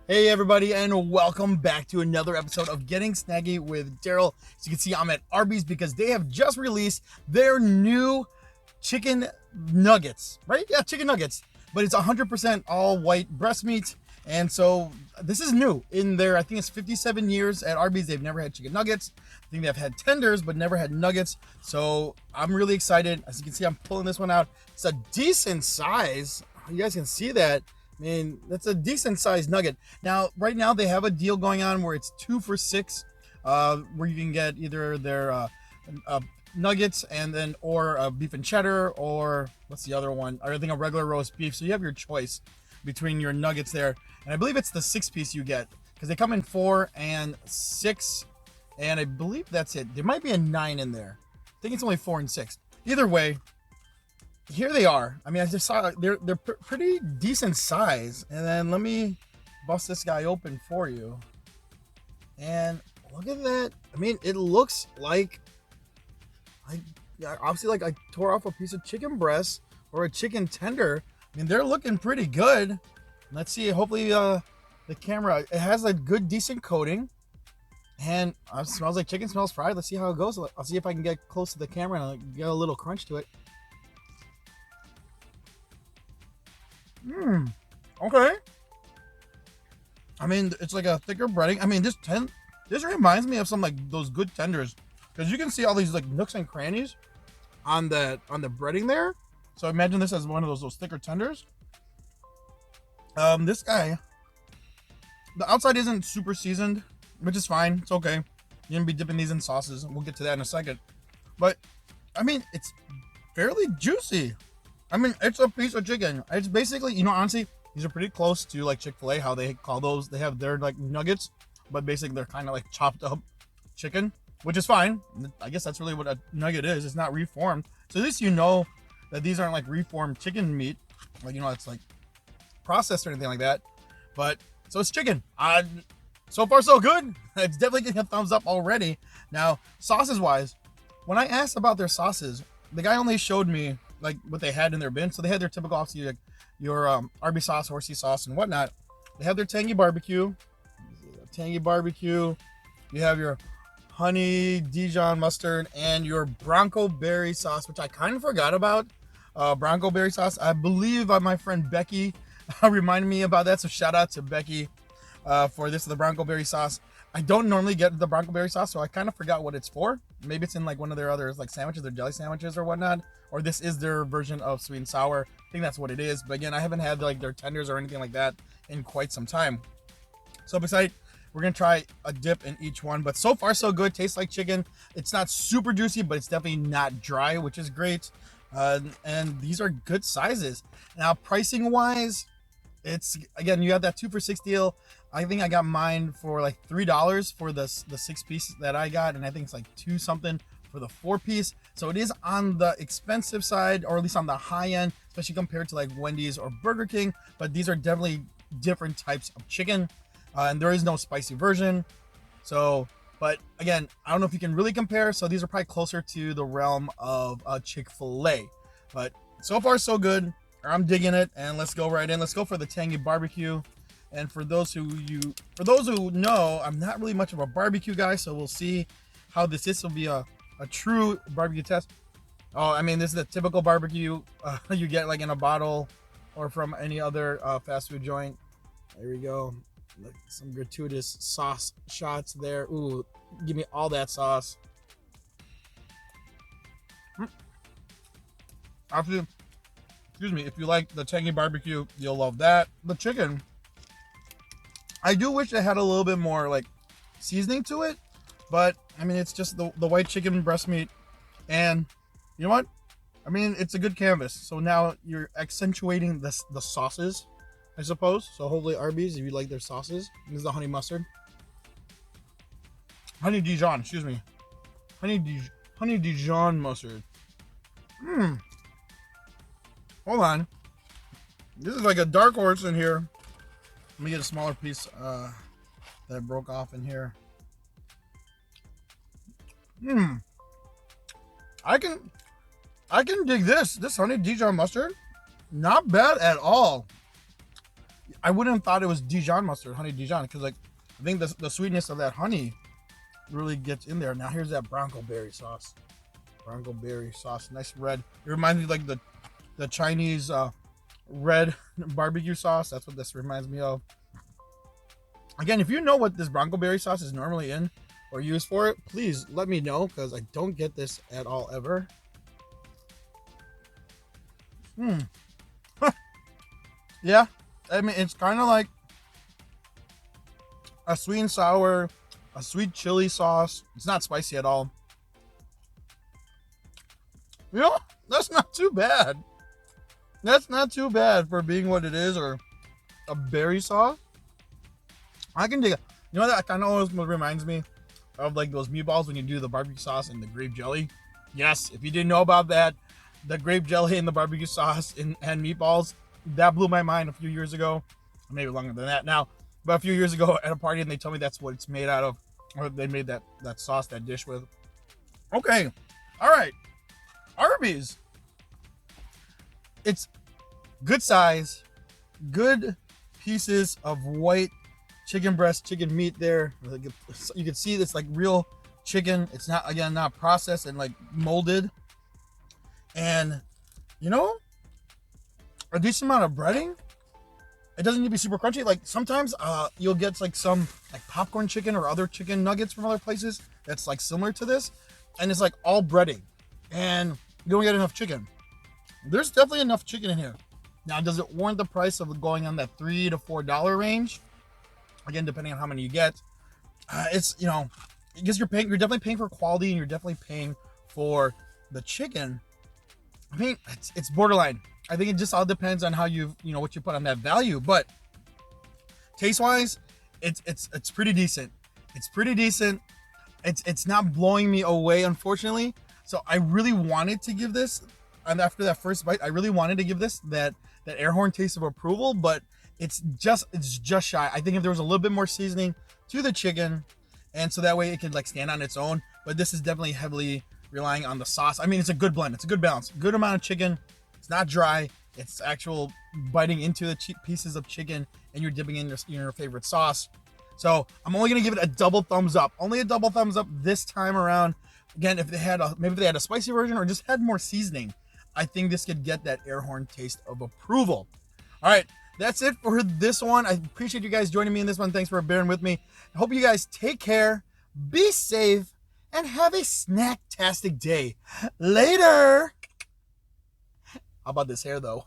Hey everybody, and welcome back to another episode of Getting Snaggy with Darrel. As you can see, I'm at Arby's because they have just released their new chicken nuggets, right? Yeah, chicken nuggets, but it's 100% all white breast meat. And so this is new in their, I think it's 57 years at Arby's. They've never had chicken nuggets. I think they've had tenders, but never had nuggets. So I'm really excited. As you can see, I'm pulling this one out. It's a decent size. You guys can see that. I mean, that's a decent sized nugget. Now, right now they have a deal going on where it's 2 for $6, where you can get either their nuggets and then or beef and cheddar, or what's the other one? Or I think a regular roast beef. So you have your choice between your nuggets there. And I believe it's the 6-piece you get because they come in 4 and 6, and I believe that's it. There might be a 9 in there. I think it's only 4 and 6. Either way, here they are. I mean, I just saw they're pretty decent size. And then let me bust this guy open for you. And look at that. I mean, it looks like obviously like I tore off a piece of chicken breast or a chicken tender. I mean, they're looking pretty good. Let's see. Hopefully, the camera, it has a good, decent coating, and it smells like chicken. Smells fried. Let's see how it goes. I'll see if I can get close to the camera and get a little crunch to it. Okay. I mean, it's like a thicker breading. I mean, this reminds me of some like those good tenders, because you can see all these like nooks and crannies on the breading there. So imagine this as one of those thicker tenders. This guy, the outside isn't super seasoned, which is fine. It's okay. You're gonna be dipping these in sauces. We'll get to that in a second. But I mean, it's fairly juicy. I mean, it's a piece of chicken. It's basically, honestly, these are pretty close to like Chick-fil-A, how they call those. They have their like nuggets, but basically they're kind of like chopped up chicken, which is fine. I guess that's really what a nugget is. It's not reformed. So at least you know that these aren't like reformed chicken meat. Like, it's like processed or anything like that. But so it's chicken. So far so good. It's definitely getting a thumbs up already. Now, sauces wise, when I asked about their sauces, the guy only showed me like what they had in their bin. So they had their typical, obviously, like your Arby sauce, horsey sauce, and whatnot. They have their tangy barbecue. You have your honey Dijon mustard and your Bronco Berry Sauce, which I kind of forgot about. Bronco Berry Sauce. I believe my friend Becky reminded me about that. So shout out to Becky for the Bronco Berry Sauce. I don't normally get the Bronco Berry Sauce, so I kind of forgot what it's for. Maybe it's in like one of their other like sandwiches, their jelly sandwiches or whatnot. Or this is their version of sweet and sour. I think that's what it is. But again, I haven't had like their tenders or anything like that in quite some time. So I'm excited. We're going to try a dip in each one. But so far, so good. Tastes like chicken. It's not super juicy, but it's definitely not dry, which is great. And these are good sizes. Now, pricing wise, it's, again, you have that 2 for $6 deal. I think I got mine for like $3 for the 6-piece that I got. And I think it's like 2 something for the 4-piece. So it is on the expensive side, or at least on the high end, especially compared to like Wendy's or Burger King. But these are definitely different types of chicken. And there is no spicy version. So, but again, I don't know if you can really compare. So these are probably closer to the realm of Chick-fil-A. But so far, so good. I'm digging it. And let's go right in. Let's go for the tangy barbecue. And for those who know, I'm not really much of a barbecue guy. So we'll see how this is. This will be a true barbecue test. Oh, I mean, this is the typical barbecue you get like in a bottle or from any other fast food joint. There we go. Like some gratuitous sauce shots there. Ooh, give me all that sauce. Actually, excuse me, if you like the tangy barbecue, you'll love that. The chicken, I do wish it had a little bit more like seasoning to it, but I mean, it's just the white chicken breast meat. And you know what? I mean, it's a good canvas. So now you're accentuating the sauces, I suppose. So hopefully Arby's, if you like their sauces. This is the honey mustard. Honey Dijon, excuse me. Honey Dijon mustard. Hold on. This is like a dark horse in here. Let me get a smaller piece that broke off in here. I can dig this honey Dijon mustard. Not bad at all. I wouldn't have thought it was Dijon mustard, honey Dijon, because like I think the sweetness of that honey really gets in there. Now here's that Bronco Berry sauce. Bronco Berry sauce, nice red. It reminds me of like the Chinese red barbecue sauce. That's what this reminds me of. Again, if you know what this Bronco Berry sauce is normally in or used for it, please let me know, because I don't get this at all ever. Yeah, I mean, it's kind of like a sweet and sour, a sweet chili sauce. It's not spicy at all. You know, that's not too bad. That's not too bad for being what it is, or a berry sauce. I can dig it. You know, that kind of always reminds me of like those meatballs when you do the barbecue sauce and the grape jelly. Yes, if you didn't know about that, the grape jelly and the barbecue sauce and meatballs, that blew my mind a few years ago. Maybe longer than that now. But a few years ago at a party, and they told me that's what it's made out of. Or they made that sauce, that dish with. Okay. All right. Arby's. It's good size, good pieces of white chicken breast, chicken meat there. You can see it's like real chicken. It's not, again, not processed and like molded. And, you know, a decent amount of breading. It doesn't need to be super crunchy. Like sometimes you'll get like some like popcorn chicken or other chicken nuggets from other places that's like similar to this. And it's like all breading. And you don't get enough chicken. There's definitely enough chicken in here. Now, does it warrant the price of going on that $3 to $4 range? Again, depending on how many you get. It's, you know, because you're definitely paying for quality, and you're definitely paying for the chicken. I mean, it's borderline. I think it just all depends on how what you put on that value. But taste-wise, it's pretty decent. It's pretty decent. It's not blowing me away, unfortunately. So I really wanted to give this, and after that first bite, I really wanted to give this that air horn taste of approval, but it's just shy. I think if there was a little bit more seasoning to the chicken, and so that way it could like stand on its own. But this is definitely heavily relying on the sauce. I mean, it's a good blend. It's a good balance. Good amount of chicken. It's not dry. It's actual biting into the pieces of chicken, and you're dipping in your favorite sauce. So I'm only gonna give it a double thumbs up. Only a double thumbs up this time around. Again, if they had maybe they had a spicy version or just had more seasoning, I think this could get that air horn taste of approval. All right, that's it for this one. I appreciate you guys joining me in this one. Thanks for bearing with me. I hope you guys take care, be safe, and have a snack-tastic day. Later. How about this hair, though?